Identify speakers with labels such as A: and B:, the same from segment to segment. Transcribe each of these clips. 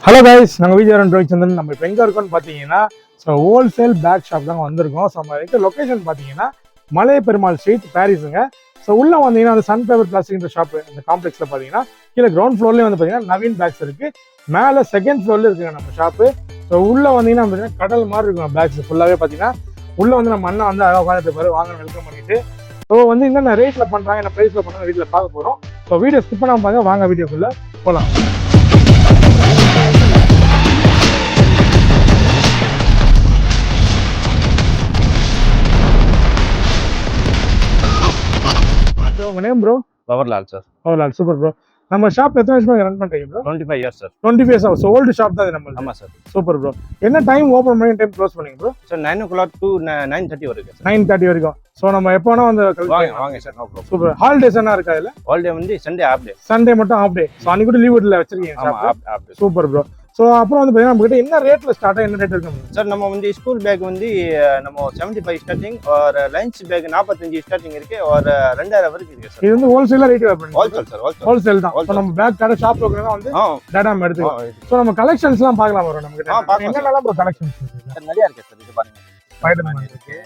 A: Hello guys, நாங்கள் விஜயரன் ரோஹிச்சந்திரன். நம்ம இப்போ எங்கே இருக்கோம்னு பார்த்தீங்கன்னா ஹோல்சேல் பேக் ஷாப் தாங்க வந்திருக்கோம். ஸோ நம்ம இருக்க லொக்கேஷன் பார்த்தீங்கன்னா மலை பெருமாள் ஸ்ட்ரீட், பாரிஸுங்க. ஸோ உள்ளே வந்தீங்கன்னா அந்த சன்ஃப்ளவர் பிளாஸ்டிக்ன்ற ஷாப், இந்த காம்ப்ளெக்ஸில் பார்த்தீங்கன்னா கீழே கிரவுண்ட் ஃப்ளோர்லேயே வந்து பார்த்தீங்கன்னா நவீன் பேக்ஸ் இருக்குது. மேலே செகண்ட் ஃப்ளோர்லேயே இருக்குங்க நம்ம ஷாப்பு. ஸோ உள்ளே வந்தீங்கன்னா பார்த்தீங்கன்னா கடல் மாதிரி இருக்கும் பேக்ஸ் ஃபுல்லாகவே. பார்த்தீங்கன்னா உள்ளே வந்து நம்ம அண்ணா வந்து அழகாக உட்காந்துட்டு பாரு, வாங்க வெல்கம் பண்ணிட்டு. ஸோ வந்து என்னென்ன ரேட்டில் பண்ணுறாங்க, என்ன ப்ரைஸில் பண்ணுறாங்க வீட்டில் பார்க்க போகிறோம். ஸோ வீடியோ ஸ்கிப் பண்ணாமல் பாருங்க, வாங்க வீடியோக்குள்ளே போகலாம். உங்க name bro?
B: Pawarlal sir.
A: Pawarlal, super bro. நம்ம ஷாப் எத்தனை வருஷமா ரன் பண்றீங்க ப்ரோ?
B: 25 years sir.
A: 25 இயர்ஸ் ஆகும். ஓல்டு ஷாப் தான் இது நம்ம.
B: ஆமா சார்.
A: Super bro. என்ன டைம் ஓபன் பண்ணி டைம் க்ளோஸ் பண்ணீங்க ப்ரோ?
B: சார் 9 o'clock to 9:30 வரைக்கும் சார்.
A: 9:30 வரைக்கும். சோ நம்ம எப்போ வேணா வந்து
B: வாங்க sir, no problem.
A: Super. Holidays என்ன இருக்கா இல்ல?
B: ஹாலிடே வந்து சண்டே ஆஃப் டே.
A: சண்டே மட்டும் ஆஃப் டே. சோ அன்னைக்கு கூட லீவ் விடல வச்சிருக்கீங்க
B: ஆமா,
A: shop.
B: Off day.
A: Super bro. So அப்புறம் வந்து பாத்தீங்கன்னா நம்ம கிட்ட என்ன ரேட்ல ஸ்டார்ட் ஆ, என்ன ரேட் இருக்கு
B: சார்? நம்ம வந்து ஸ்கூல் பேக் வந்து நம்ம 75 ஸ்டார்டிங், ஒரு லஞ்ச் பேக் 45 ஸ்டார்டிங் இருக்கு, ஒரு 2000 வரைக்கும் இருக்கு சார்.
A: இது வந்து ஹோல்சேலா ரேட் வைப்பீங்க?
B: ஹோல்சேல் சார்,
A: ஹோல்சேல் தான். சோ நம்ம பேக் கடை ஷாப் லோக்கல்ல வந்து டேட்டா நம்ம எடுத்துக்கலாம். சோ நம்ம கலெக்ஷன்ஸ்லாம் பார்க்கலாம் ப்ரோ. நம்ம கிட்ட என்னென்னலாம் ப்ரோ கலெக்ஷன்ஸ் இருக்கு?
B: சார் நிறைய இருக்கு சார். இது பாருங்க,
A: ஸ்பைடர்மேன் இருக்கு.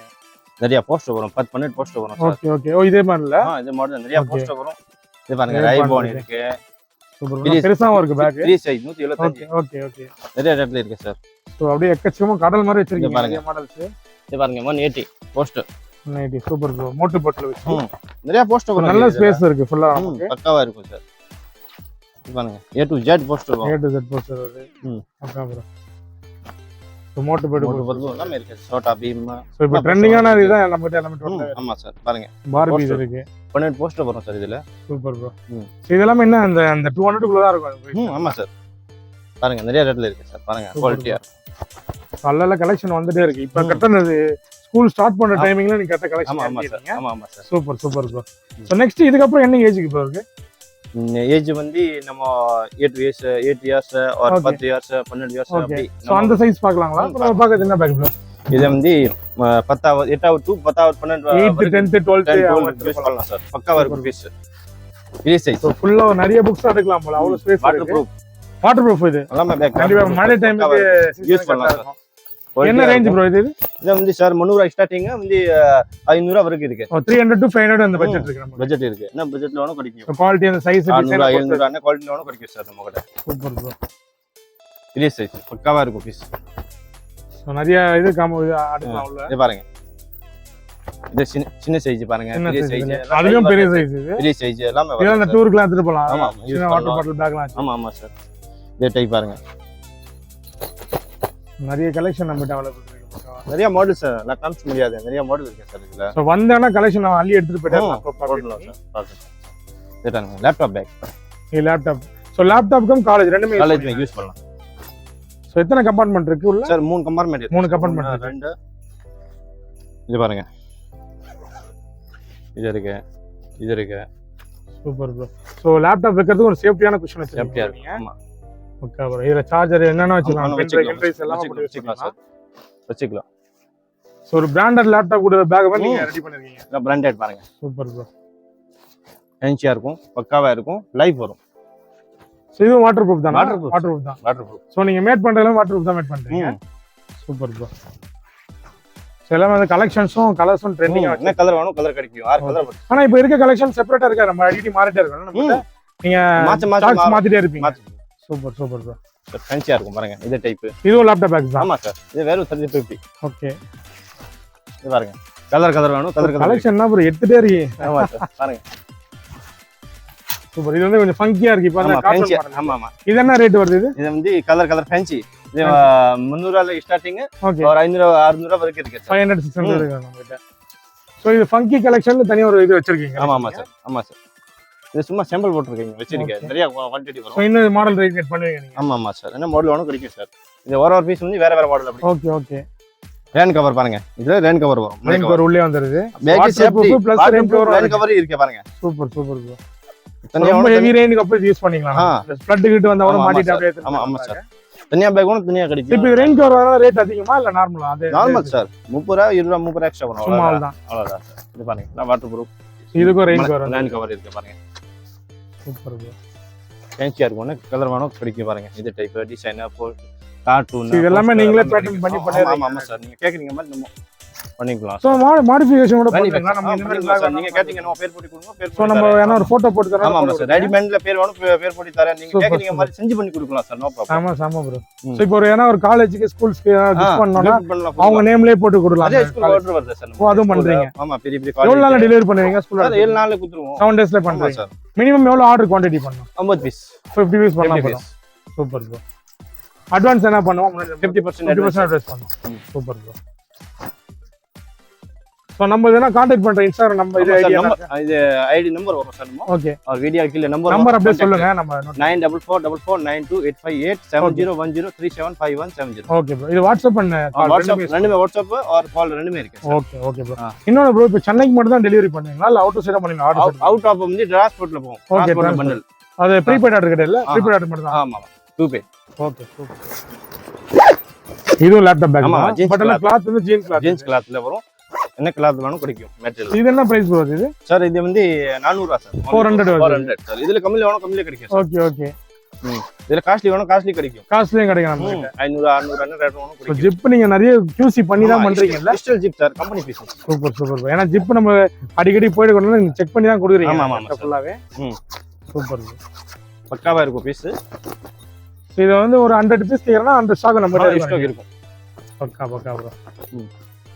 B: நிறைய போஸ்டர் வரும், 10 போஸ்டர் வரும் சார்.
A: Okay okay. ஓ இதே மாதிரி இல்ல?
B: இது மாடல் நிறைய போஸ்டர் வரும். இது பாருங்க, ரைபான் இருக்கு.
A: சூப்பர். பெருசாவும் இருக்கு பேக்.
B: 3 சைஸ் 175.
A: Okay okay.
B: நிறைய ரேட்ல இருக்கு சார்.
A: சோ அப்படியே எக்கச்சக்கமா கடல் மாதிரி வச்சிருக்கீங்க பாருங்க மாடல்ஸ்.
B: இது பாருங்க 180 போஸ்டர்.
A: 180 super bro. மோட்டு போட்ல வச்சு
B: நிறைய போஸ்டர் வரும்.
A: நல்ல ஸ்பேஸ் இருக்கு ஃபுல்லா. நமக்கு
B: பக்காவா இருக்கும் சார். இது பாருங்க A to Z போஸ்டர் வரும்.
A: A to Z போஸ்டர் வருது. Okay bro. சோ மோட்டு போட்
B: எல்லாமே இருக்கு. சோட்டா பீம்.
A: சோ இப்போ ட்ரெண்டிங்கான இதுதான் நம்ம கிட்ட எல்லாமே டோட்டலா.
B: ஆமா சார். பாருங்க
A: பார்பி இருக்கு.
B: 12 போஸ்டர் வரும் சார் இதுல.
A: Super bro. சோ இதெல்லாம் என்ன அந்த 200 குள்ள தான் இருக்கும்.
B: ஆமா சார். பாருங்க நிறைய ரேட்ல இருக்கு சார். பாருங்க குவாலிட்டியா.
A: நல்ல கலெக்ஷன் வந்துட்டே இருக்கு. இப்போ கட்டனது ஸ்கூல் ஸ்டார்ட் பண்ற டைமிங்ல நீங்க கட்ட கலெக்ஷன்.
B: ஆமா சார். ஆமா sir.
A: Super super bro. So next இதுக்கு அப்புறம் என்ன ஏஜ்க்கு இப்போ இருக்கு?
B: ஏஜ் வந்து நம்ம 8 இயர்ஸ் or 10 இயர்ஸ் 12 இயர்ஸ் அப்படி.
A: சோ அந்த சைஸ் பார்க்கலாங்களா? நம்ம பார்க்கிறது என்ன பேக் ப்ரோ?
B: இது வந்து 10வது 8வது to 10வது 12வது
A: 8th 10th 12th
B: யூஸ் பண்ணலாம் சார். பக்காவா இருக்கும் பீஸ். பெரிய சைஸ்.
A: சோ ஃபுல்லா நிறைய புக்ஸ் எடுக்கலாம் போல. அவ்வளவு ஸ்பேஸ் இருக்கு. வாட்டர் ப்ரூஃப் இது.
B: எல்லாமே பேக்.
A: கண்டிப்பா மழை டைமுக்கு
B: யூஸ் பண்ணலாம் சார்.
A: என்ன ரேஞ்ச் ப்ரோ இது?
B: இது வந்து சார் 300 ஸ்டார்டிங் வந்து 500 வரைக்கும் இருக்கு.
A: 300 to 500 அந்த பட்ஜெட் இருக்கு நம்ம.
B: பட்ஜெட் இருக்கு. என்ன பட்ஜெட்ல வேணும் கிடைக்கும்.
A: குவாலிட்டி அந்த சைஸ் டிசைன்
B: 700 அந்த குவாலிட்டில வேணும் கிடைக்கும் சார் நம்ம கிட்ட.
A: Super bro.
B: பெரிய சைஸ் பக்காவா இருக்கும் பீஸ்.
A: சோ நிறைய இது அடுக்கலாம் உள்ள.
B: இது பாருங்க. இது சின்ன சைஸ் பாருங்க. பெரிய சைஸ்.
A: அதுவும் பெரிய சைஸ் இது.
B: பெரிய சைஸ் எல்லாமே வரும்.
A: இதெல்லாம் டூருக்கு எடுத்துட்டு போலாம்.
B: ஆமா.
A: சின்ன வாட்டர் பாட்டில் பேக்லாம்.
B: ஆமா சார். இதே டைப் பாருங்க.
A: நிறைய கலெக்ஷன் நம்ம டெவலப் பண்ணிருக்கோம்.
B: நிறைய மாடல்ஸ் நான் காமிச்ச முடியாது. நிறைய மாடல் இருக்கு சார் இதுல.
A: சோ வந்தானா கலெக்ஷன் நான் அள்ளி எடுத்துட்டு போயிட்டேன்.
B: போடலாம் சார். பாருங்க. இதுதாங்க லேப்டாப் பேக்.
A: இது லேப்டாப். சோ லேப்டாப்க்கும் காலேஜ் ரெண்டுமே
B: காலேஜ்ல யூஸ் பண்ணலாம்.
A: சோ எத்தனை கம்பார்ட்மெண்ட் இருக்கு உள்ள?
B: சார் 3 கம்பார்ட்மெண்ட் இருக்கு.
A: 3 கம்பார்ட்மெண்ட்.
B: 2 இது பாருங்க. இது இருக்கு. Super
A: bro. சோ லேப்டாப் வைக்கிறதுக்கு ஒரு சேஃப்டியான குஷன் வச்சிருக்கீங்க.
B: ஆமா.
A: Okay bro. இதுல சார்ஜர் என்னென்ன வச்சிருக்காங்க? பென் டிரைவ் எல்லாம் போட்டு
B: வச்சுக்கலாம்.
A: சோ ஒரு பிராண்டட் லேப்டாப் கூட பேக் வந்து நீங்க ரெடி பண்ணிருக்கீங்க.
B: இந்த பிராண்டட் பாருங்க.
A: Super bro.
B: என்சியா இருக்கும், பக்காவா இருக்கும், லைஃப் வரும்.
A: சோ இது வாட்டர் ப்ரூஃப் தான்.
B: வாட்டர் ப்ரூஃப்
A: தான்.
B: Water proof.
A: சோ நீங்க மேட் பண்றதெல்லாம் வாட்டர் ப்ரூஃப் தான் மேட் பண்றீங்க. Super bro. சோ எல்லாமே அந்த கலெக்ஷன்ஸும் கலர்ஸும் ட்ரெண்டிங்கா
B: என்ன கலர் வேணும் கலர் கிடைக்கும். 6 கலர் வரும்.
A: ஆனா இப்போ இருக்க கலெக்ஷன் செப்பரேட்டா இருக்கா? நம்ம அடிக்கடி மாறிட்டே இருக்கோம். நம்ம நீங்க ஸ்டாக்ஸ் மாத்திட்டே இருப்பீங்க. Super super bro.
B: ஃபேன்சியா இருக்கும் பாருங்க. இந்த டைப்.
A: இதுவும் லேப்டாப் பேக் தான்.
B: ஆமா சார். இது வேற 3050.
A: ஓகே.
B: இது பாருங்க. கலர் வேணும் கலர்
A: கலெக்ஷன் என்ன ப்ரோ எடுத்துட்டே இருக்கீங்க.
B: ஆமா சார். பாருங்க.
A: சூப்பர். இது வந்து கொஞ்சம் ஃபங்கியா இருக்கு. இப்போ அந்த
B: ஃபேன்சி. ஆமா.
A: இது என்ன ரேட் வருது இது?
B: இது வந்து கலர் ஃபேன்சி. இது 300 ஸ்டார்டிங்.
A: ஓகே.
B: ஒரு 500 600 வரைக்கும் இருக்கு சார்.
A: 500 600 இருக்கு நம்ம கிட்ட. சோ இது ஃபங்கி கலெக்ஷன்ல தனியா ஒரு இது வச்சிருக்கீங்க.
B: ஆமா சார். இது சும்மா சாம்பிள் போட்டுருக்கீங்க. வச்சிருக்கேன். நிறைய குவாண்டிட்டி வரும்.
A: சோ இன்னும் மாடல் ரேட் பண்ணுவீங்க நீங்க?
B: ஆமா சார். என்ன மாடல் வேணும் கிடைக்கும் சார். இது ஒரு பீஸ் வந்து வேற மாடல் அப்படி.
A: ஓகே.
B: ரெயின் கவர் பாருங்க. இதுல ரெயின் கவர் வரும்.
A: ரெயின் கவர் உள்ளே வந்துருது.
B: Bag safety plus rain cover இருக்கு பாருங்க.
A: Super bro. ரொம்ப ஹெவி ரெயின் கவர் யூஸ் பண்ணிக்கலாம். ஃப்ளட் கிட்ட வந்தா கூட மாட்டிட்டு அப்படியே.
B: ஆமா சார். தனியா பேக் ஒன்னு தனியா கிடைக்கும்.
A: இப்போ ரெயின் கவர் வர ரேட் அதிகமா இல்ல நார்மலா? அது
B: நார்மல் சார். 30 20 30 எக்ஸ்ட்ரா வரும்.
A: சும்மா அவ்வளவுதான்.
B: சார். இது பாருங்க. நான் வாட்டர் ப்ரூஃப்.
A: இதுக்கு ரெயின் கவர்
B: இருக்கு பாருங்க.
A: Super bro.
B: ஃபேன்சியா இருக்கும் கலர் வேணும் கிடைக்கும் பாருங்க இது டைப் டிசைன் கார்ட்டூன்
A: இது எல்லாமே நீங்களே பேட்டர்ன் பண்ணி
B: ஆமா ஆமா சார் நீங்க கேக்குறீங்க மாதிரி நம்ம பண்ணிக்கலாம்
A: சோ மாடிஃபிகேஷன் கூட பண்ணிக்கலாம் நம்ம இந்த மாதிரி
B: சார் நீங்க கேட்டீங்க நம்ம பேர் போட்டு கொடுங்க பேர்
A: சோ நம்ம என்ன ஒரு போட்டோ போட்டு தரோம்
B: ஆமா சார் ரெடிமேட்ல பேர் வேணும் பேர் போட்டு தரேன் நீங்க கேக்குறீங்க மாதிரி செஞ்சு பண்ணி கொடுக்கலாம் சார் நோ ப்ராப்ளம்
A: ஆமா ப்ரோ சோ இப்போ ஒரு காலேஜுக்கு ஸ்கூல்ஸ்க்கு கிஃப்ட் பண்ணனும்னா அவங்க நேம்லயே போட்டு கொடுக்கலாம்
B: அதே ஸ்கூல் ஆர்டர் வருது சார்
A: ஓ அதுவும் பண்றீங்க
B: ஆமா பெரிய பெரிய காலேஜ்
A: எவ்வளவு நாள்ல டெலிவரி பண்ணுவீங்க ஸ்கூல்ல
B: 7 நாள்ல குடுத்துருவோம்
A: 7 டேஸ்ல பண்றீங்க
B: சார்
A: மினிமம் எவ்வளவு ஆர்டர் குவாண்டிட்டி பண்ணனும்
B: 50 பீஸ்
A: 50 பீஸ் பண்ணலாம் சூப்பர் ப்ரோ அட்வான்ஸ் என்ன பண்ணுவோம் 50% அட்வான்ஸ் பண்ணுவோம் சூப்பர் ப்ரோ சோ நம்ம இதனா कांटेक्ट பண்ற இன்ஸ்டாகிராம் நம்ம இது
B: ஐடி நம்பர் வரும் சார் நம்ம
A: ஓகே
B: और வீடியோ கீழ நம்பர்
A: அப்படியே சொல்லுங்க நம்ம
B: 9444928587037517
A: ஓகே ப்ரோ இது வாட்ஸ்அப் பண்ண
B: வாட்ஸ்அப் ரெண்டுமே வாட்ஸ்அப் और கால் ரெண்டுமே இருக்கு
A: ஓகே ப்ரோ இன்னொரு ப்ரோ இப்போ சென்னைக்கு மட்டும் தான் டெலிவரி பண்ணுவீங்களா இல்ல அவுட் சைடா பண்ணுவீங்களா ஆர்டர்
B: அவுட் ஆஃப் வந்து டிரான்ஸ்போர்ட்ல போகும் டிரான்ஸ்போர்ட் பண்டல்
A: அது ப்ரீபெய்ட் ஆர்டர் கிடையாது ப்ரீபெய்ட் ஆர்டர் மட்டும் தான்
B: ஆமா ப்ரீபெய்ட்
A: ஓகே சூப்பர் இது லேப்டாப் பேக்
B: ஆமா
A: பட் அந்த கிளாத் வந்து ஜீன்ஸ்
B: கிளாத்ல வரும் என்ன கிளாத் வேணும் கிடைக்கும் மெட்டீரியல்
A: இது என்ன பிரைஸ் ப்ரோ இது
B: சார் இது வந்து 400 சார் 400 சார் இதுல கம்மில வேணும் கம்மில கிடைக்கும்
A: ஓகே
B: இதுல காஸ்ட்லி வேணும் காஸ்ட்லி கிடைக்கும்
A: காஸ்ட்லியும் கிடைக்கும் நமக்கு
B: 500 600 என்ன ரேட் வேணும் கிடைக்கும்
A: ஜிப் நீங்க நிறைய QC பண்ணி தான் பண்றீங்கல்ல
B: digital zip sir company piece
A: super ஏன்னா ஜிப் நம்ம அடிக்கடி போய் கொண்டு நீங்க செக் பண்ணி தான் கொடுக்குறீங்க
B: ஆமா
A: ஃபுல்லாவே சூப்பர்
B: பக்காவா இருக்கும் பீஸ்
A: இது வந்து ஒரு 100 பீஸ் கேக்குறனா அந்த ஸ்டாக் நம்ம
B: ஸ்டாக் இருக்கும்
A: பக்கா ப்ரோ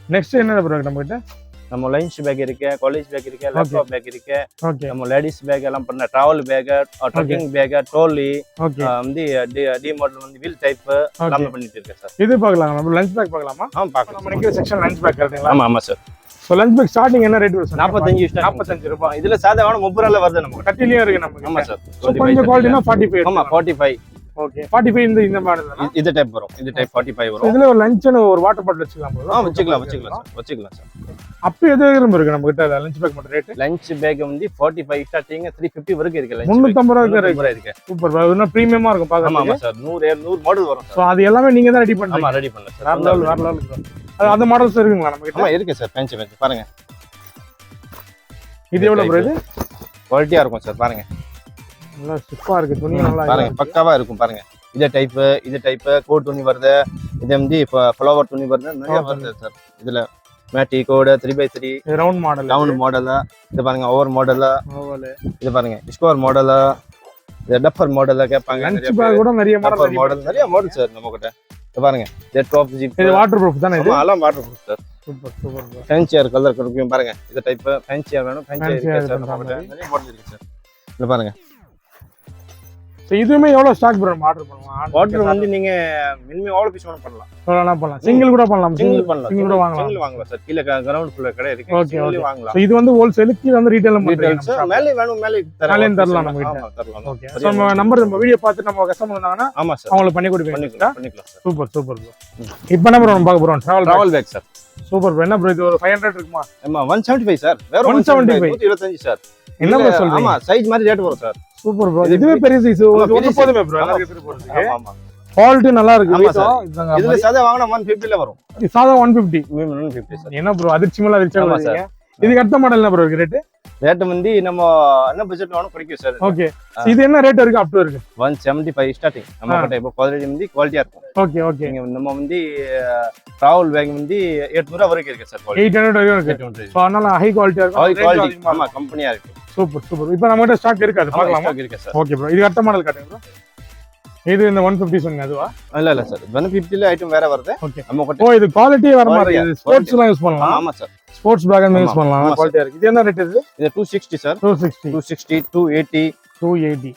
A: நெக்ஸ்ட் என்ன ப்ரோ நம்ம கிட்ட
B: நம்ம லஞ்ச் பேக் இருக்கு காலேஜ் பேக் இருக்கு லேப்டாப் பேக் இருக்கு
A: ஓகே
B: நம்ம லேடிஸ் பேக் எல்லாம் பண்ண travel back trekking back trolley வந்து டி மாடல் வந்து வீல் டைப் எல்லாம் பண்ணிட்டு இருக்கேன் சார்
A: இது பார்க்கலாம் நம்ம லஞ்ச் பேக் பார்க்கலாமா
B: பார்க்கலாம்
A: நம்ம நிக்கிற செக்ஷன் லஞ்ச் பேக் இருக்குங்களா
B: ஆமா sir
A: so lunch bag starting என்ன ரேட் வரும்
B: 45 ரூபாய் இதுல சாதாரண 30 ரூபாயில வருது நமக்கு
A: கட்டிலயும் இருக்கு நமக்கு
B: ஆமா சார்
A: சோ கொஞ்சம் குவாலிட்டினா 45
B: ஆமா 45
A: ஓகே 45 இந்த மாடல்
B: இது டைப் வரும் இது டைப் 45 வரும்
A: இதுல ஒரு லஞ்ச்னு ஒரு வாட்டர் பாட்டில் வச்சுக்கலாம் ப்ரோ
B: வச்சுக்கலாம் சார்
A: அப்ப எது இருக்கு நம்ம கிட்ட லஞ்ச் பேக் மட்டும் ரேட்
B: லஞ்ச் பேக் வந்து 45 ஸ்டார்டிங் 350 வரைக்கும் இருக்கு லஞ்ச்
A: 350 ரூபாய் இருக்கு சூப்பர் ப்ரோ இன்னும் பிரீமியமா இருக்கும் பாக்க
B: ஆமா சார் 100 மாடல் வரும்
A: சோ அது எல்லாமே நீங்க தான் ரெடி பண்றீங்க
B: ஆமா ரெடி பண்ணல சார்
A: வேற லெவல் ப்ரோ அது மாடல்ஸ் இருக்குங்களா நம்ம கிட்ட
B: ஆமா இருக்கு சார் பெஞ்ச் பாருங்க
A: இது எவ்வளவு ப்ரோ இது
B: குவாலிட்டியா இருக்கும் சார் பாருங்க
A: நல்லா ஸ்டிஃபா இருக்கு துணி நல்லா
B: பாருங்க பக்காவா இருக்கும் பாருங்க இது டைப் கோட் துணி வருது இது வந்து ஃப்ளவர் துணி வருது நிறைய வருது சார் இதுல matte code 3x3 round model இது பாருங்க ஓவர் மாடல் இது பாருங்க ஸ்கோர் மாடல் இது டப்பர் மாடல் கேட்பாங்க
A: லஞ்ச் பேக் கூட நிறைய
B: மாடல் சார் நம்ம கிட்ட இது பாருங்க இது டாப் ஜிப்
A: இது வாட்டர் ப்ரூஃப் தானே இது
B: எல்லாம் water proof sir
A: super
B: fancier colour கொடுக்கும் பாருங்க இது டைப் ஃபேன்சியர் வேணும் ஃபேன்சியர் இருக்கு சார் நம்ம கிட்ட நிறைய மாடல் இருக்கு சார் இது பாருங்க
A: சோ இதுமே எவ்வளவு ஸ்டாக் ப்ரோ ஆர்டர் பண்ணுவாங்க
B: ஆர்டர் வந்து நீங்க மினிமம் எவ்வளவு பீஸ் வேணும் பண்ணலாம்
A: சொல்லலாம் பண்ணலாம் சிங்கிள் கூட பண்ணலாம்
B: சிங்கிள் கூட வாங்கலாம் சார் கீழ கிரவுண்ட் ஃபுல்ல கடை இருக்கு சிங்கிள் வாங்கலாம்
A: சோ இது வந்து ஹோல்சேல் கீழ வந்து ரீட்டைல் பண்றீங்க
B: சார் மேலே வேணும் மேலே
A: தரலாம் நம்ம கிட்ட
B: தரலாம்
A: ஓகே சோ நம்ம நம்பர் நம்ம வீடியோ பார்த்து நம்ம கஸ்டமர் வந்தாங்கன்னா
B: ஆமா சார்
A: அவங்களுக்கு பண்ணி கொடுப்பீங்க
B: பண்ணிக்கலாம் சார்
A: சூப்பர் ப்ரோ இப்போ என்ன ப்ரோ நம்ம பார்க்க போறோம் travel
B: back sir
A: super bro என்ன ப்ரோ இது ஒரு 500 இருக்குமா
B: ஆமா 175 சார் வேற
A: 175
B: சார்
A: என்ன ப்ரோ சொல்றீங்க
B: ஆமா சைஸ் மாதிரி ரேட் வரும் சார்
A: சூப்பர் ப்ரோ இதுவே பெரிய சைஸ் ஒன்னு போதுமே ப்ரோ எல்லாரும் எடுத்து போறதுக்கு
B: ஆமா
A: குவாலிட்டி நல்லா இருக்கு
B: இதுல சாதா வாங்குனா 150 ல வரும்
A: இது சாதா 150
B: 150 சார்
A: என்ன ப்ரோ அதிர்ச்சி மேல அதிர்ச்சி வருவீங்க இதுக்கு அடுத்த மாடல் என்ன ப்ரோ இருக்கு
B: ரேட் வந்து நம்ம என்ன பட்ஜெட் வேணும் கிடைக்கும் சார்
A: ஓகே இது என்ன ரேட் இருக்கு அப் டு இருக்கு
B: 175 ஸ்டார்டிங் நம்ம கிட்ட இப்போ குவாலிட்டி வந்து குவாலிட்டியா இருக்கும்
A: ஓகே
B: நம்ம வந்து டிராவல் பேக் வந்து 800 வரைக்கும் இருக்கு சார்
A: 800 வரைக்கும் இருக்கு சோ அதனால ஹை குவாலிட்டியா இருக்கும்
B: ஹை குவாலிட்டி ஆமா கம்பெனியா இருக்கு
A: சூப்பர் இப்போ நம்ம கிட்ட ஸ்டாக் இருக்கு அது பார்க்கலாமா
B: இருக்கு சார்
A: ஓகே ப்ரோ இது அடுத்த மாடல் காட்டுங்க ப்ரோ இது இந்த 150 சொன்னீங்க அதுவா
B: இல்ல சார் 150 ல ஐட்டம் வேற வருது
A: ஓகே
B: நம்ம கிட்ட
A: இது குவாலிட்டி வர மாதிரி இது ஸ்போர்ட்ஸ்லாம் யூஸ் பண்ணலாம்
B: ஆமா சார்
A: ஸ்போர்ட்ஸ் பேக் யூஸ் பண்ணலாம் குவாலிட்டியா இருக்கு இது என்ன ரேட் இது
B: 260 சார்
A: 260
B: 280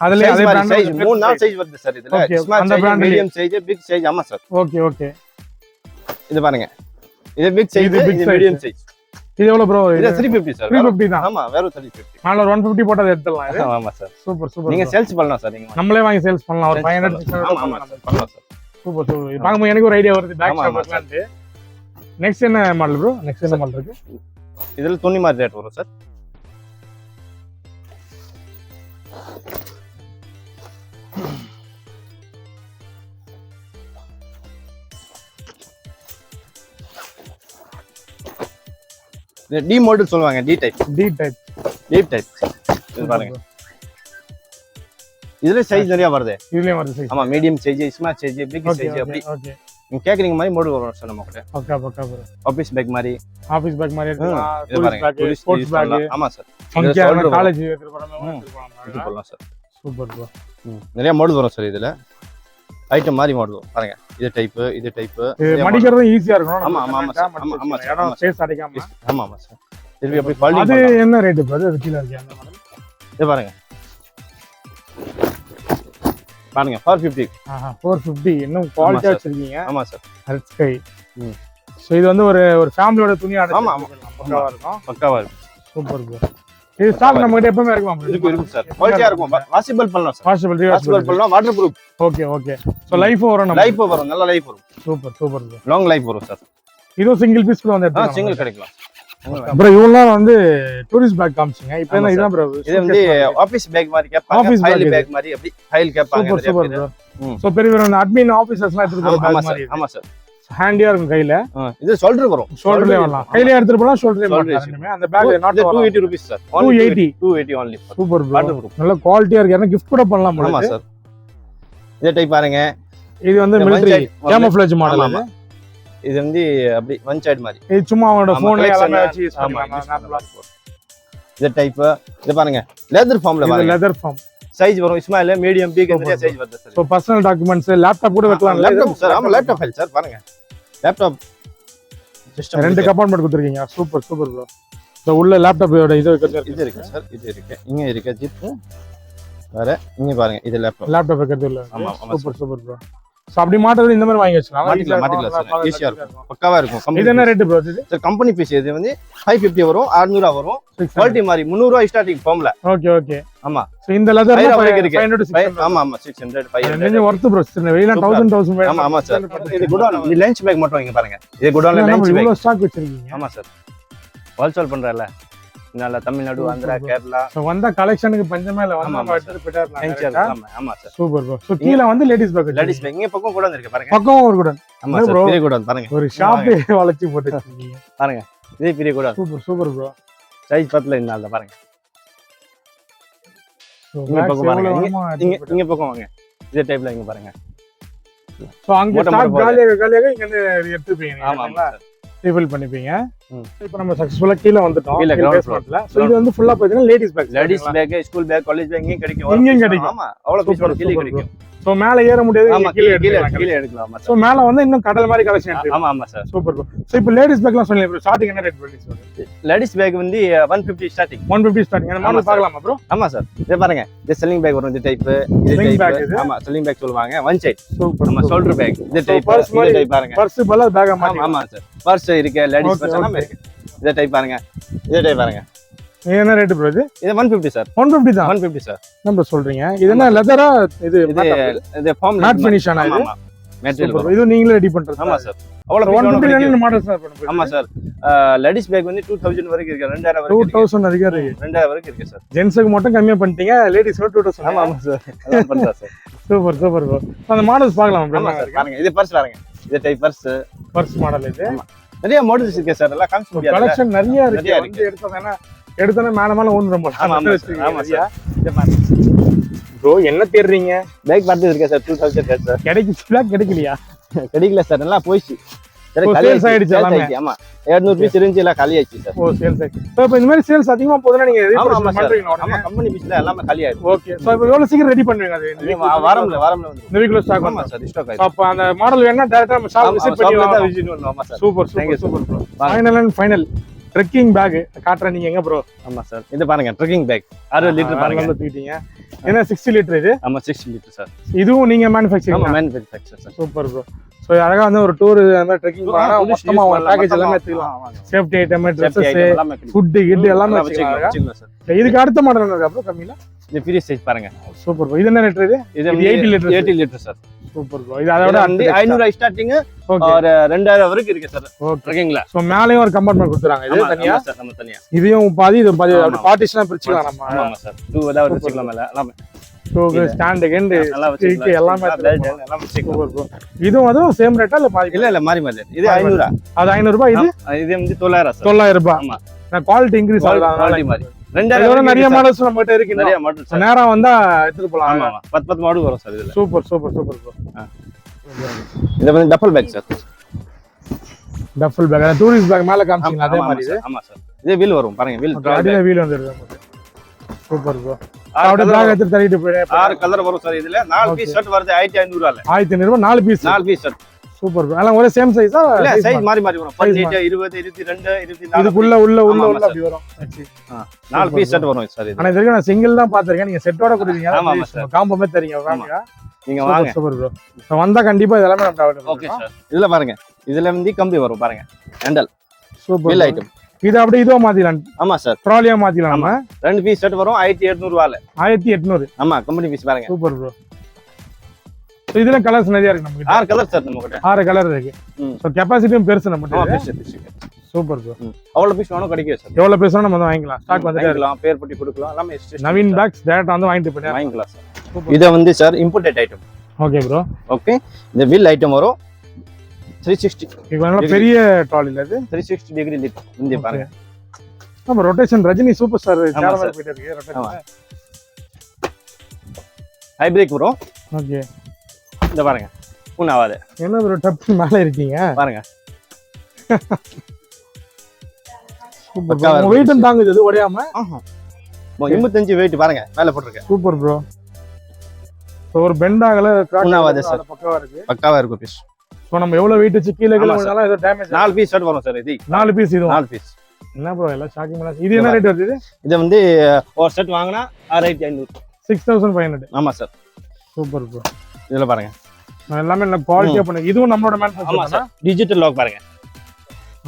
A: அதுல அதே
B: பிராண்ட் சைஸ் மூணு நாலு சைஸ் வருது சார் இதுல small size medium size big size ஆமா சார்
A: ஓகே
B: இது பாருங்க இது பிக் சைஸ் இது மீடியம் சைஸ்
A: இது எவ்வளவு ப்ரோ
B: இது 350 சார்
A: 350 தான்
B: ஆமா வேற 350
A: நால 150 போட்டா எடுத்துடலாம் இது
B: ஆமா சார்
A: சூப்பர்
B: நீங்க சேல்ஸ் பண்ணலாம் சார் நீங்க
A: நம்மளே வாங்கி சேல்ஸ் பண்ணலாம் ஒரு 500 600
B: ஆமா பண்ணலாம் சார்
A: சூப்பர் பாக்கும்போது எனக்கு ஒரு ஐடியா வருது பேக் ஷாப் பண்ணலாம்னு நெக்ஸ்ட் என்ன மாடல் ப்ரோ நெக்ஸ்ட் என்ன மாடல் இருக்கு
B: இதுல துணி மாதிரி ரேட் வரும் சார் டி மாடல் சொல்லுவாங்க டி டைப்
A: இது பாருங்க
B: இதுல சைஸ் நிறைய வருது.
A: இதுலயும் வருது சைஸ்.
B: ஆமா, medium size, small size, big size அப்படி.
A: ஓகே.
B: நீங்க கேக்குறீங்க மாதிரி மாடல் வரும் சார் நம்ம கிட்ட.
A: ஓகே பக்கா ப்ரோ.
B: ஆபீஸ் பேக் மாதிரி.
A: ஆபீஸ் பேக் மாதிரி
B: இது
A: டூரிஸ்ட்
B: பாருங்க.
A: Bag, sports bag.
B: ஆமா சார்.
A: ஃபங்க்ஷன் காலேஜ் எடுத்து போறோம்.
B: இது போடலாம் சார்.
A: Super bro.
B: நிறைய மாடல் வரும் சார் இதுல. ஐட்டம் மாதிரி மாடல் வரும் பாருங்க. இது டைப், இது டைப்.
A: மடிக்கிறது ஈஸியா இருக்கும்.
B: ஆமா ஆமா ஆமா சார். ஆமா ஆமா சார்.
A: இடம் ஸ்பேஸ் அடைக்காம.
B: ஆமா ஆமா சார். இது அப்படி குவாலிட்டி.
A: அது என்ன ரேட் ப்ரோ? அது கீழ இருக்கு அந்த மாடல்.
B: இது பாருங்க. பாருங்க 450.
A: 450 இன்னும் குவாலிட்டியா வச்சிருக்கீங்க.
B: ஆமா சார்.
A: Red sky. சோ இது வந்து ஒரு ஃபேமிலியோட துணி அடைச்சு.
B: ஆமா ஆமா
A: பக்காவா இருக்கும்.
B: பக்காவா இருக்கும்.
A: Super bro. இது ஸ்டாக் நம்ம கிட்ட எப்பவுமே இருக்குமா ப்ரோ?
B: இருக்கு சார். குவாலிட்டியா இருக்கும். வாஷபிள் பண்ணலாம் சார். வாஷபிள் பண்ணலாம், water proof.
A: Okay okay. So life வரும் நம்ம.
B: லைஃப் வரும், நல்ல லைஃப் வரும்.
A: Super super bro.
B: Long life வரும் சார்.
A: இது சிங்கிள் பீஸ் கூட வந்து எடுத்துக்கலாம்.
B: சிங்கிள் கிடைக்கலாம்.
A: ப்ரோ இவெல்லாம் வந்து டூரிஸ்ட் பேக் காமிச்சீங்க. இப்போ என்ன இதான் ப்ரோ?
B: இது வந்து ஆபீஸ் பேக் மாதிரி கேட்பாங்க. ஃபைல் பேக் மாதிரி அப்படி ஃபைல் கேட்பாங்க.
A: Super super bro. சோ பெரிய பெரிய அட்மின் ஆபீசர்ஸ்லாம் எடுத்துட்டு போற பேக் மாதிரி.
B: ஆமா சார்.
A: ஹேண்டியா இருக்கும் கையில.
B: இது ஷோல்டர் வரும்.
A: ஷோல்டர்லயே வரலாம். கையில எடுத்துட்டு போலாம், ஷோல்டர்லயே வரலாம் ரெண்டுமே. அந்த bag not
B: 280 rupees sir. 280 only.
A: Super bro. நல்ல குவாலிட்டியா இருக்கு. ஏன்னா gift கூட பண்ணலாம் போல.
B: ஆமா சார். இதே டைப் பாருங்க.
A: இது வந்து military camouflage மாடல்.
B: ஆமா. இது வந்து அப்படி ஒன் சைடு மாதிரி.
A: இது சும்மா அவனோட போன்ல எல்லாமே வச்சு யூஸ் பண்ணலாம்.
B: இதே டைப். இது பாருங்க. லெதர் ஃபார்ம்ல பாருங்க.
A: Leather form.
B: சைஸ் வரும். ஸ்மால், மீடியம், பிக் நிறைய சைஸ் வருது sir.
A: So personal documents, laptop கூட வைக்கலாம்.
B: Laptop sir. ஆமா லேப்டாப் ஃபைல் சார் பாருங்க. லேப்டாப் சிஸ்டம்
A: ரெண்டு கம்பார்ட்மெண்ட் கொடுத்திருக்கீங்க. Super super bro. சோ உள்ள லேப்டாப்போட இது வைக்கிறது
B: இது இருக்கு சார். இது இருக்கு. இங்க இருக்கு ஜிப். வேற இங்க பாருங்க. இது
A: லேப்டாப் வைக்கிறது இல்ல.
B: ஆமா
A: சூப்பர் சூப்பர் ப்ரோ. சோ அப்படி மாடல் இந்த மாதிரி வாங்கி வச்சலாம்.
B: மாட்டிக்கலாம் சார். ஈஸியா இருக்கும். பக்காவா இருக்கும்.
A: இது என்ன ரேட் ப்ரோ? இது
B: சார் கம்பெனி பீஸ். இது வந்து 550 வரும், 600 வரும். குவாலிட்டி மாதிரி 300 ஸ்டார்டிங் ஃபார்ம்ல.
A: Okay okay.
B: ஆமா.
A: சோ இந்த லெதர்
B: 500 ஆமா ஆமா 600 500.
A: கொஞ்சம் வர்த் ப்ரோ. சின்ன வெயில 1000
B: ஆமா ஆமா சார். இது குடோன். இது லஞ்ச் பேக் மட்டும் இங்க பாருங்க. இது குடோன்ல லஞ்ச் பேக்.
A: இவ்வளவு ஸ்டாக் வச்சிருக்கீங்க.
B: ஆமா சார். ஹோல்சேல் பண்றல. நல்ல தமிழ்நாடு, ஆந்திரா, கேரளா.
A: சோ வந்த கலெக்ஷனுக்கு பஞ்சமே இல்ல. வந்து நம்ம எடுத்து போயிடலாம்.
B: ஆமா சார்.
A: Super bro. சோ கீழ வந்து லேடிஸ் பேக்.
B: லேடிஸ் பேக் இங்க பக்கம் கூட இருக்கு பாருங்க.
A: பக்கம் ஒரு குடோன்.
B: ஆமா சார். பெரிய குடோன் பாருங்க.
A: ஒரு ஷாப்பே வளைச்சு போட்டு வச்சிருக்கீங்க.
B: பாருங்க. இது பெரிய godown.
A: Super super bro.
B: Size பத்தல இந்த பாருங்க. இங்க பக்கம் பாருங்க. இங்க பக்கம் வாங்க. இதே டைப்ல இங்க பாருங்க.
A: சோ அங்க ஸ்டாக் காலியாக இங்க எடுத்துப்பீங்க.
B: ஆமா ஆமா சார்.
A: ரீஃபில் பண்ணிப்பீங்க. இப்போ நம்ம சக்சஸ்ஃபுல்லா கீழ வந்துட்டோம்.
B: கீழ கிரவுண்ட் ஃப்ளோர்ல.
A: சோ இது வந்து ஃபுல்லா பாத்தீங்கன்னா ladies back.
B: Ladies back, school bag, college back இங்க கிடைக்கும்.
A: இங்கயும் கிடைக்கும்.
B: ஆமா. அவ்வளவு பீஸ் கீழ கிடைக்கும்.
A: சோ மேல ஏற முடியாது.
B: ஆமா கீழ எடுக்கலாம்.
A: சோ மேல வந்து இன்னும் கடல் மாதிரி கலெக்ஷன் இருக்கு.
B: ஆமா ஆமா சார்.
A: Super bro. சோ இப்போ லேடிஸ் பேக்லாம் சொன்னீங்க ப்ரோ. ஸ்டார்டிங் என்ன ரேட் ப்ரோ?
B: லேடிஸ் பேக் வந்து 150 ஸ்டார்டிங்.
A: 150 ஸ்டார்டிங். அந்த மாடல் பார்க்கலாமா ப்ரோ?
B: ஆமா சார். இத பாருங்க. இது செல்லிங் பேக் வரும். இந்த டைப். இது டைப். ஆமா செல்லிங் பேக் சொல்வாங்க. One side.
A: சூப்பர்.
B: நம்ம ஷோல்டர் பேக். இந்த டைப். இந்த டைப் பாருங்க.
A: பர்ஸ் பல்ல பேக் மாதிரி.
B: ஆமா சார். பர்ஸ் இருக்கு. லேடிஸ் பர்ஸ் எல்லாம் இருக்கு. இந்த டைப் பாருங்க. இந்த டைப் பாருங்க.
A: என்ன ரேட் ப்ரோ இது?
B: இது 150 சார்.
A: 150 தான்.
B: 150 சார்.
A: நம்ம சொல்றீங்க. இது என்ன லெதரா?
B: இது ஃபார்ம்
A: மேட் ஃபினிஷ் ஆனா இது.
B: ஆமா. மெட்டீரியல்.
A: இது நீங்களே ரெடி பண்றது.
B: ஆமா சார். அவ்வளவு
A: 150 மாடல் சார் பண்ணுங்க.
B: ஆமா சார். லேடிஸ் பேக் வந்து 2000 வரைக்கும் இருக்கு. 2000 வரைக்கும் இருக்கு.
A: 2000 வரைக்கும் இருக்கு.
B: 2000 வரைக்கும் இருக்கு சார்.
A: ஜென்ஸ்க்கு மட்டும் கம்மியா பண்ணிட்டீங்க. லேடிஸ் 2000.
B: ஆமா ஆமா சார். அதான் பண்றா சார்.
A: Super super bro. அந்த மாடல்ஸ் பார்க்கலாம் ப்ரோ.
B: ஆமா சார். பாருங்க. இது பர்ஸ் பாருங்க. இது டைப் பர்ஸ்
A: மாடல் இது.
B: நிறைய மாடல்ஸ் இருக்கு சார். எல்லாம் காமிச்சு முடியாது.
A: கலெக்ஷன் நிறைய இருக்கு. வந்து எடுத்தோன்னா மேல ஊந்துற போல.
B: ஆமா ஆமா சார்.
A: ப்ரோ என்ன தேடுறீங்க?
B: பேக் பார்த்து இருக்கேன் சார். 2000 சார்.
A: கிடைக்கலையா?
B: கிடைக்கல சார். எல்லாம் போயிடுச்சு.
A: சேல்ஸ் ஆயிடுச்சு எல்லாமே.
B: ஆமா 200 பீஸ் இருந்துச்சு. எல்லாம் காலி ஆயிடுச்சு சார்.
A: ஓ சேல்ஸ் ஆயிடுச்சு. சோ இப்போ இந்த மாதிரி சேல்ஸ் அதிகமா போதுனா நீங்க
B: ஆமா
A: பண்றீங்க.
B: ஆமா கம்பெனி பீஸ்ல எல்லாமே காலி ஆயிடுச்சு.
A: ஓகே. சோ இப்போ எவ்வளவு சீக்கிரம் ரெடி பண்ணுவீங்க அது?
B: வாரம்ல வந்து
A: இந்த வீக்ல ஸ்டாக்
B: ஆமா சார். ஸ்டாக் ஆயிடுச்சு.
A: அப்ப அந்த மாடல் வேணா டைரக்டா நம்ம ஷாப் விசிட் பண்ணி
B: விசிட் பண்ணலாம். ஆமா sir.
A: Super super bro. Final and final trekking bag காட்றேன். நீங்க எங்க ப்ரோ?
B: ஆமா சார். இது பாருங்க ட்ரெக்கிங் பேக் 60 லிட்டர் பாருங்க.
A: வந்து தூக்கிட்டீங்க. என்ன 60 லிட்டர் இது?
B: ஆமா 60 லிட்டர் சார்.
A: இதுவும் நீங்க மேனுஃபேக்சரிங்?
B: ஆமா manufacture sir.
A: Super bro. So அழகா வந்து ஒரு டூர் அந்த மாதிரி ட்ரெக்கிங் போனா மொத்தமா ஒரு பேக்கேஜ் எல்லாமே எடுத்துக்கலாம். Safety item, dresses, food, kit எல்லாமே வச்சுக்கலாம் சார். இதுக்கு அடுத்த மாடல் என்ன இருக்கு ப்ரோ கம்மில?
B: இது பெரிய சைஸ் பாருங்க.
A: Super bro. இது என்ன லிட்டர் இது?
B: இது 80 லிட்டர் சார்.
A: Super bro. இது அதோட
B: வந்து 500 ஸ்டார்டிங் ஒரு 2000 வரைக்கும் இருக்கு சார். ட்ரெக்கிங்ல.
A: சோ மேலயும் ஒரு கம்பார்ட்மென்ட் கொடுத்துறாங்க. இது தனியா
B: சார். நம்ம தனியா.
A: இதையும் பாதி இது பாதி அப்படி பார்ட்டிஷனா பிரிச்சுக்கலாம் நம்ம.
B: ஆமா சார். 2 ஏதாவது வச்சுக்கலாம் மேல எல்லாமே.
A: சோ ஸ்டாண்ட் கெண்ட்
B: நல்லா வச்சிருக்கீங்க.
A: எல்லாமே
B: எல்லாம் வச்சிருக்கோம்.
A: Super bro. இதுவும் சேம் ரேட்டா இல்ல பாதி?
B: இல்ல மாறி இது 500.
A: அது 500 ரூபாய். இது
B: இது வந்து 900 சார்.
A: 900 ரூபாய்.
B: ஆமா.
A: நான் குவாலிட்டி இன்கிரீஸ் ஆகுது.
B: குவாலிட்டி மாதிரி.
A: இதோட நிறைய மாடல்ஸ் நம்ம கிட்ட இருக்கு
B: நிறைய மாடல் சார்.
A: நேரா வந்தா எடுத்துட்டு போலாம்.
B: ஆமா 10 மாடல் வரும் சார் இதுல.
A: Super super super bro.
B: இது வந்து double bag sir.
A: Duffel bag tourist bag மேல காமிச்சீங்க அதே மாதிரி இது.
B: ஆமா சார். இதே வீல் வரும் பாருங்க வீல்
A: அடியில வீல் வந்துருக்கு. Super bro. அப்படியே பேக் எடுத்து தள்ளிட்டு போய்
B: 6 கலர் வரும் சார் இதுல. 4 பீஸ் ஷர்ட் வருது 1500 ஆல.
A: 1500 4 piece.
B: 4 piece shirt.
A: Super bro. எல்லாம் ஒரே சேம் சைஸா?
B: இல்ல சைஸ் மாறி மாறி வரும். 18 20 22 24.
A: இதுக்குள்ள உள்ள அப்படி வரும்.
B: 4 பீஸ் ஷர்ட் வரும் சார் இது.
A: ஆனா இது நான் சிங்கிள் தான் பாத்துர்க்கேன். நீங்க செட்டோட கொடுத்தீங்க.
B: ஆமா சார்.
A: காம்போமே தரீங்க வாங்க.
B: நீங்க வாங்க.
A: Super bro. சோ வந்தா கண்டிப்பா இதெல்லாம் நம்ம அவைலபிள்.
B: Okay sir. இதுல பாருங்க. இதுல வந்து கம்பி வரும் பாருங்க. ஹேண்டல்.
A: சூப்பர்.
B: Wheel item.
A: இது அப்படியே இதுவா மாத்திடலாம்.
B: ஆமா சார்.
A: ட்ராலியா மாத்திடலாம் நம்ம.
B: 2 பீஸ் ஷர்ட் வரும் 1800 ஆல.
A: 1800.
B: ஆமா கம்பெனி பீஸ் பாருங்க.
A: Super bro. சோ இதுல கலர்ஸ் நிறைய இருக்கு நம்ம கிட்ட.
B: 6 கலர் சார் நம்ம கிட்ட.
A: 6 கலர் இருக்கு. சோ கெபாசிட்டியும் பெருசு நம்ம கிட்ட.
B: ஆமா பெருசு.
A: Super bro.
B: அவ்வளவு பீஸ் வேணும் கிடைக்கும் சார்.
A: எவ்வளவு பீஸ் வேணும் நம்ம வந்து வாங்கிக்கலாம். ஸ்டாக் வந்துட்டே
B: வாங்கிக்கலாம். பேர் பட்டி கொடுக்கலாம். எல்லாமே
A: நவீன் பேக்ஸ் டைரக்டா வந்து வாங்கிட்டு போயிடலாம்.
B: வாங்கிக்கலாம் சார். இது வந்து sir imported item.
A: Okay bro.
B: Okay. இந்த வீல் ஐட்டம் வரும் 360.
A: இது நல்ல பெரிய ட்ராலில இது
B: 360 டிகிரி லிட் இந்த பாருங்க.
A: நம்ம ரொட்டேஷன் ரஜினி சூப்பர் ஸ்டார் கேரவா போயிட்டு இருக்கு ரொட்டேஷன்.
B: ஹை பிரேக் வரும்.
A: ஓகே.
B: இந்த பாருங்க. புண்ணாவாது.
A: என்ன ப்ரோ டப் மேல இருக்கீங்க
B: பாருங்க.
A: Super bro. வெயிட் தாங்குது இது உடையாம.
B: 85 வெயிட் பாருங்க மேல போட்டுருக்கு.
A: Super bro. சோ ஒரு பெண்ட் ஆகல கிராக்
B: ஆகாது சார். பக்காவா இருக்கும் பீஸ்.
A: சோ நம்ம எவ்வளவு வெயிட் வச்சு கீழ விழுந்தாலும் ஏதோ டேமேஜ்.
B: 4 பீஸ் ஷர்ட் வரும் சார் இது.
A: 4 பீஸ் இது.
B: 4 பீஸ்.
A: என்ன ப்ரோ எல்லாம் ஷாக்கிங் மேல. இது என்ன ரேட் வருது இது?
B: இது வந்து ஒரு செட் வாங்குனா 6500.
A: 6500.
B: ஆமா சார்.
A: Super bro.
B: இதெல்லாம் பாருங்க.
A: எல்லாமே நல்ல குவாலிட்டியா பண்ணுங்க. இதுவும் நம்மளோட மேனுஃபேக்சர் தானா?
B: டிஜிட்டல் லாக் பாருங்க.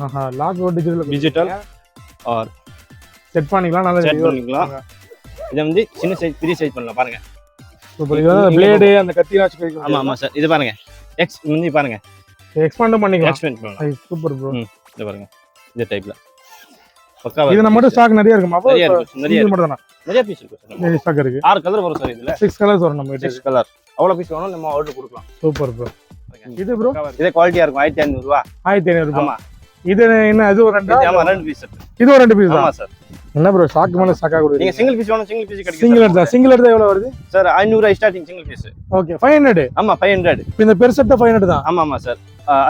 A: ஆஹா லாக்
B: டிஜிட்டல் ஆர்
A: செட் பண்ணிக்கலாம். நல்லா
B: செட் பண்ணிக்கலாம். இது வந்து சின்ன சைஸ் பெரிய சைஸ் பண்ணலாம் பாருங்க.
A: சூப்பர். இது பிளேட் அந்த கத்தி வாட்ச் கைக்கு.
B: ஆமா சார். இது பாருங்க. எக்ஸ் வந்து பாருங்க.
A: எக்ஸ்பாண்ட் பண்ணிக்கலாம்.
B: எக்ஸ்பேண்ட் பண்ணலாம்.
A: Super bro.
B: இது பாருங்க. இந்த டைப்ல பக்காவா.
A: இது நம்மட்ட ஸ்டாக் நிறைய இருக்குமா?
B: நிறைய
A: மட்டும் தானா?
B: நிறைய பீஸ் இருக்கு சார்.
A: நிறைய ஸ்டாக் இருக்கு.
B: 6 கலர் வரும் சார் இதுல.
A: 6 கலர்ஸ் வரும் நம்ம கிட்ட.
B: 6 கலர். அவ்வளவு பீஸ் வேணும் நம்ம ஆர்டர் கொடுக்கலாம்.
A: Super bro. இது ப்ரோ
B: இதே குவாலிட்டியா இருக்கும் 1500 ரூபாய்.
A: 1500 ரூபாய்.
B: ஆமா.
A: இது என்ன அது ஒரு ரெண்டா?
B: ஆமா 2 பீஸ் செட்.
A: இது ஒரு 2 பீஸ் தான்.
B: ஆமா சார்.
A: என்ன ப்ரோ ஸ்டாக் மேல ஸ்டாக்கா கொடுங்க.
B: நீங்க சிங்கிள் பீஸ் வேணும் சிங்கிள் பீஸ் கிடைக்கும்.
A: சிங்கிள் எடுத்தா எவ்வளவு வருது
B: sir? 500 starting single piece.
A: Okay 500.
B: ஆமா 500.
A: இந்த பெர் செட் 500 தான்.
B: ஆமா சார்.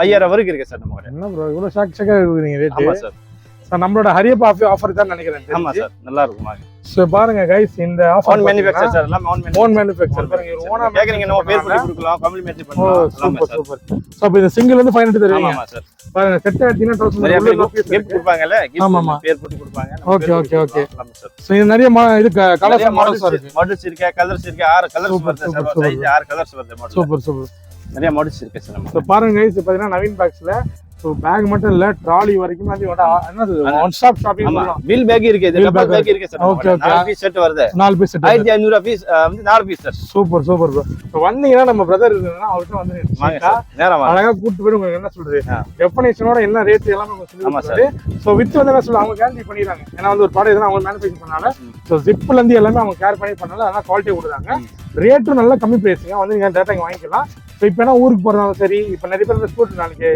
B: 5000 வரைக்கும் இருக்கு சார் நம்ம கிட்ட.
A: என்ன ப்ரோ இவ்வளவு ஷாக்கா கொடுக்குறீங்க ரேட்?
B: ஆமா சார்.
A: சார் நம்மளோட ஹரியப்பா ஆஃபர் தான் நினைக்கிறேன்.
B: ஆமா சார் நல்லா இருக்கும்.
A: சோ பாருங்க गाइस இந்த ஆஃபர்
B: ஓன் மேனுஃபேக்சர் சார் எல்லாம்
A: ஓன் மேனுஃபேக்சர் பாருங்க. ஓனா
B: கேக்குறீங்க நம்ம பேர் பண்ணி கொடுக்கலாம் காம்ப்ளிமென்ட் பண்ணலாம்.
A: Super super. சோ அப்ப இந்த சிங்கிள் வந்து 500 தருவீங்க.
B: ஆமா சார்.
A: பாருங்க செட் எடுத்தீங்கன்னா 1000
B: நிறைய கிஃப்ட் கொடுப்பாங்கல. கிஃப்ட் பேர் போட்டு கொடுப்பாங்க.
A: Okay okay okay. சோ இது நிறைய இது கலர்ஸ் மாடல்ஸ் இருக்கு.
B: மாடல்ஸ் இருக்கு கலர்ஸ் இருக்கு 6 கலர்ஸ் வருது சார். சைஸ் 6 கலர்ஸ் வருது மாடல்.
A: Super super.
B: நிறைய மாடல்ஸ் இருக்கு சார் நம்ம.
A: சோ பாருங்க गाइस பாத்தீங்கன்னா நவீன் பேக்ஸ்ல சோ பேக் மட்டும் இல்ல ட்ராலி வரைக்கும் அது என்னது ஒன் ஸ்டாப் ஷாப்பிங் பண்ணலாம்.
B: வீல் பேக் இருக்கு. இது டபுள் பேக் இருக்கு sir.
A: Okay okay.
B: 4 piece set வருது.
A: 4 பீஸ் செட்.
B: 1500 பீஸ் வந்து 4 piece sir.
A: Super super bro. So வந்தீங்கன்னா நம்ம பிரதர் இருந்தா அவர்ட்ட வந்து
B: வாங்க சார். நேரா வாங்க.
A: அழகா கூட்டி போய் உங்களுக்கு என்ன சொல்றது டெஃபினிஷனோட என்ன ரேட் எல்லாமே உங்களுக்கு சொல்லுவாங்க. சோ வித் வந்து என்ன சொல்ல அவங்க கேரண்டி பண்ணிடுறாங்க. ஏன்னா வந்து ஒரு ப்ராடக்ட் எதுனா அவங்க மேனுஃபேக்சர் பண்ணால சோ ஜிப்ல இருந்து எல்லாமே அவங்க கேர் பண்ணி பண்ணால அதனால குவாலிட்டி கொடுக்குறாங்க. ரேட்டும் நல்லா கம்மி பிரைஸ்ங்க. வந்து நீங்க டேரக்டா இங்க வாங்கிக்கலாம். ஸோ இப்போ என்ன ஊருக்கு போகிறதாலும் சரி இப்போ நிறைய பேர் ஸ்கூல் நாளைக்கு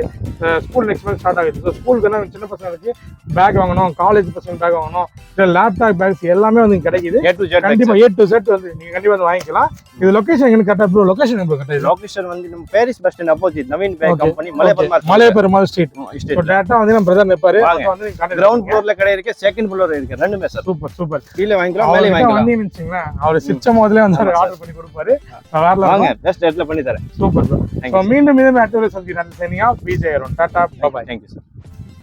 A: ஸ்கூல் நெக்ஸ்ட் மந்த் ஸ்டார்ட் ஆகுது. ஸோ ஸ்கூலுக்கு என்ன சின்ன பசங்களுக்கு பேக் வாங்கணும், காலேஜ் பசங்க பேக் வாங்கணும், இல்லை லேப்டாப் பேக்ஸ் எல்லாமே வந்து கிடைக்குது. கண்டிப்பாக A to Z வந்து நீங்கள் கண்டிப்பாக வந்து வாங்கிக்கலாம். இது லொகேஷன் எங்கே கரெக்டாக ப்ரோ? லொகேஷன் எப்படி கரெக்டாக?
B: லொகேஷன் வந்து நம்ம Parry's bus stand opposite Naveen bag company
A: Malai Perumal street. So டேரக்டாக வந்து நம்ம பிரதர் நிற்பாரு.
B: கிரவுண்ட் ஃப்ளோர்ல கடை இருக்கு, செகண்ட் ஃப்ளோர் இருக்கு, ரெண்டுமே சார்.
A: Super super.
B: கீழே வாங்கிக்கலாம் மேலே வாங்கிக்கலாம்.
A: வந்தீங்கன்னு வச்சுங்களேன் அவர் சிஸ்டம் முதல்ல வந்து ஆர்டர் பண்ணி கொடுப்பாரு. வேற
B: வாங்க பெஸ்ட் ரேட்ல பண்ணி தரேன்.
A: Super bro. மீண்டும் மீண்டும் ஆக்டிவ் சந்திக்கிறேன். Signing off Vijay Arun. Tata bye bye.
B: Thank you sir.